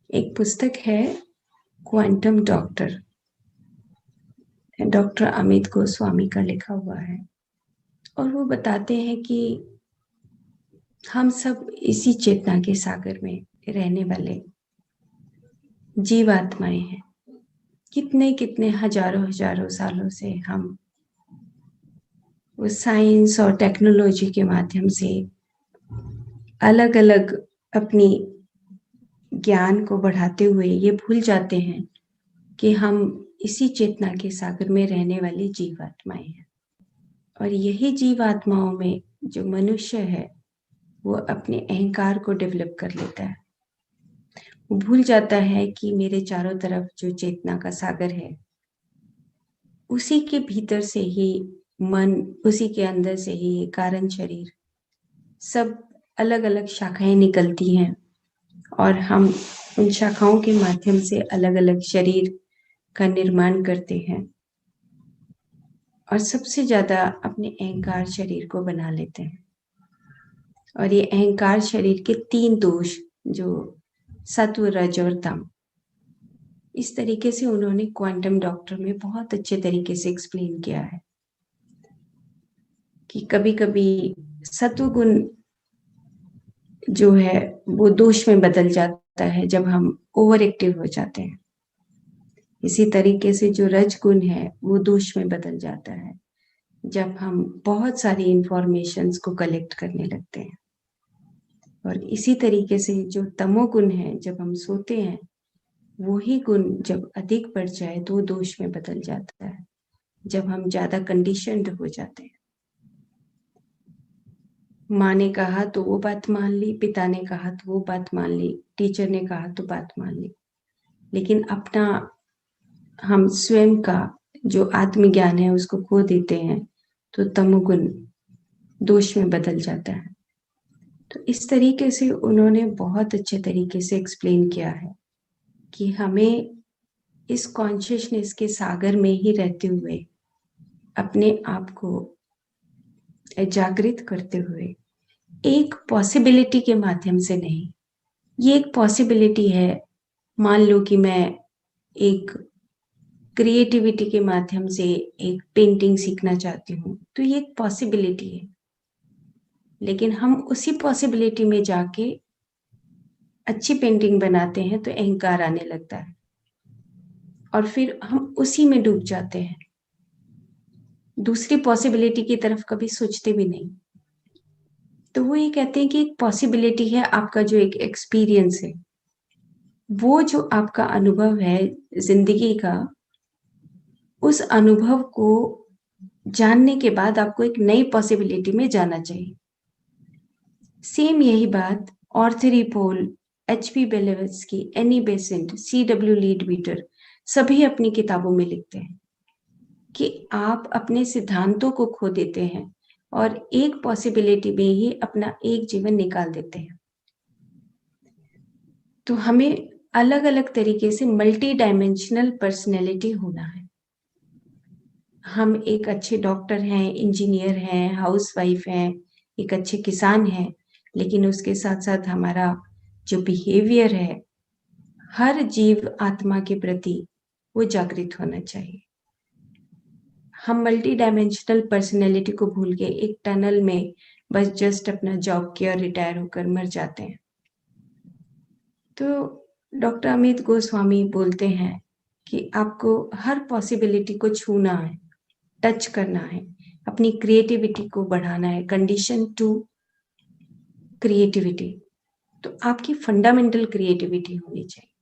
एक पुस्तक है quantum doctor, doctor Amit Goswami का लिखा हुआ है, और वो बताते हैं कि हम सब इसी चेतना के सागर में रहने वाले जीवात्माएं हैं। कितने कितने हजारों हजारों सालों से हम उस साइंस और टेक्नोलॉजी के माध्यम से अलग अलग अपनी ज्ञान को बढ़ाते हुए ये भूल जाते हैं कि हम इसी चेतना के सागर में रहने वाली जीवात्माएं हैं। और यही जीवात्माओं में जो मनुष्य है वो अपने अहंकार को डेवलप कर लेता है। वो भूल जाता है कि मेरे चारों तरफ जो चेतना का सागर है, उसी के भीतर से ही मन, उसी के अंदर से ही कारण शरीर, सब अलग अलग शाखाएं निकलती हैं और हम उन शाखाओं के माध्यम से अलग अलग शरीर का निर्माण करते हैं और सबसे ज्यादा अपने अहंकार शरीर को बना लेते हैं। और ये अहंकार शरीर के 3 दोष, जो सत्व, रज और तम, इस तरीके से उन्होंने क्वांटम डॉक्टर में बहुत अच्छे तरीके से एक्सप्लेन किया है कि कभी कभी सत्व गुण जो है वो दोष में बदल जाता है जब हम ओवर एक्टिव हो जाते हैं। इसी तरीके से जो रज गुण है वो दोष में बदल जाता है जब हम बहुत सारी इंफॉर्मेशंस को कलेक्ट करने लगते हैं। और इसी तरीके से जो तमोगुण है, जब हम सोते हैं, वही गुण जब अधिक बढ़ जाए तो दोष में बदल जाता है, जब हम ज्यादा कंडीशनड हो जाते हैं। माँ ने कहा तो वो बात मान ली, पिता ने कहा तो वो बात मान ली, टीचर ने कहा तो बात मान ली, लेकिन अपना हम स्वयं का जो आत्मज्ञान है उसको खो देते हैं तो तमोगुण दोष में बदल जाता है। तो इस तरीके से उन्होंने बहुत अच्छे तरीके से एक्सप्लेन किया है कि हमें इस कॉन्शियसनेस के सागर में ही रहते हुए अपने आप को जागृत करते हुए एक पॉसिबिलिटी के माध्यम से नहीं, ये एक पॉसिबिलिटी है। मान लो कि मैं एक क्रिएटिविटी के माध्यम से एक पेंटिंग सीखना चाहती हूँ, तो ये एक पॉसिबिलिटी है, लेकिन हम उसी पॉसिबिलिटी में जाके अच्छी पेंटिंग बनाते हैं तो अहंकार आने लगता है और फिर हम उसी में डूब जाते हैं, दूसरी पॉसिबिलिटी की तरफ कभी सोचते भी नहीं। तो वो ये कहते हैं कि एक पॉसिबिलिटी है आपका जो एक एक्सपीरियंस है, वो जो आपका अनुभव है जिंदगी का, उस अनुभव को जानने के बाद आपको एक नई पॉसिबिलिटी में जाना चाहिए। सेम यही बात Arthur E Powell, H P. Blavatsky, Annie Besant, C.W. Leadbeater सभी अपनी किताबों में लिखते हैं कि आप अपने सिद्धांतों को खो देते हैं और एक पॉसिबिलिटी में ही अपना एक जीवन निकाल देते हैं। तो हमें अलग अलग तरीके से मल्टी डायमेंशनल पर्सनैलिटी होना है। हम एक अच्छे डॉक्टर हैं, इंजीनियर हैं, हाउसवाइफ हैं, एक अच्छे किसान हैं, लेकिन उसके साथ साथ हमारा जो बिहेवियर है हर जीव आत्मा के प्रति वो जागृत होना चाहिए। हम मल्टी डायमेंशनल पर्सनैलिटी को भूल के एक टनल में बस जस्ट अपना जॉब किया, रिटायर होकर मर जाते हैं। तो डॉक्टर अमित गोस्वामी बोलते हैं कि आपको हर पॉसिबिलिटी को छूना है, टच करना है, अपनी क्रिएटिविटी को बढ़ाना है। कंडीशन टू क्रिएटिविटी, तो आपकी फंडामेंटल क्रिएटिविटी होनी चाहिए।